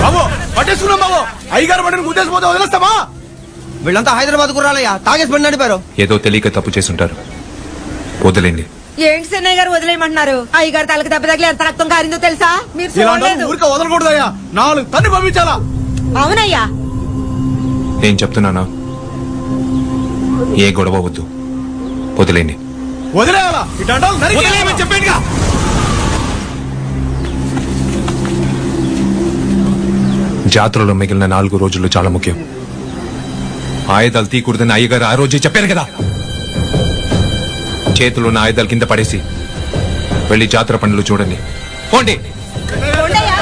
బాబు పట్టేసుకున్నాం బాబు. అయ్యగారు పట్టిన గుద్దేసిపోతే వదిలేస్తామా? వీళ్ళంతా హైదరాబాద్ కుర్రాలయ్యా, తాగేసి బండి నడిపారు. ఏదో తెలియక తప్పు చేసుంటారు, వదిలేండి. ఏంటి చెన్నయ్య గారు వదిలేయమంటున్నారు? అయ్యగారు తలకి దెబ్బ తగిలి ఎంత రక్తం కారిందో తెలుసా? మీరు చూడలేదు. ఊరికే వదలకూడదయ్యా, 4 తన్ని పంపించాలా? అవునయ్యా. నేను చెప్తున్నానా, ఏ గొడవ వద్దు, వదిలేండి. వదిలేయాలా? ఇటు చెప్పేట్టుగా. జాతరలో మిగిలిన 4 రోజులు చాలా ముఖ్యం. ఆయుధాలు తీకూడదని అయ్యగారు ఆ రోజే చెప్పారు కదా. చేతులున్న ఆయుధాలు కింద పడేసి వెళ్ళి జాతర పనులు చూడండి. పోండి.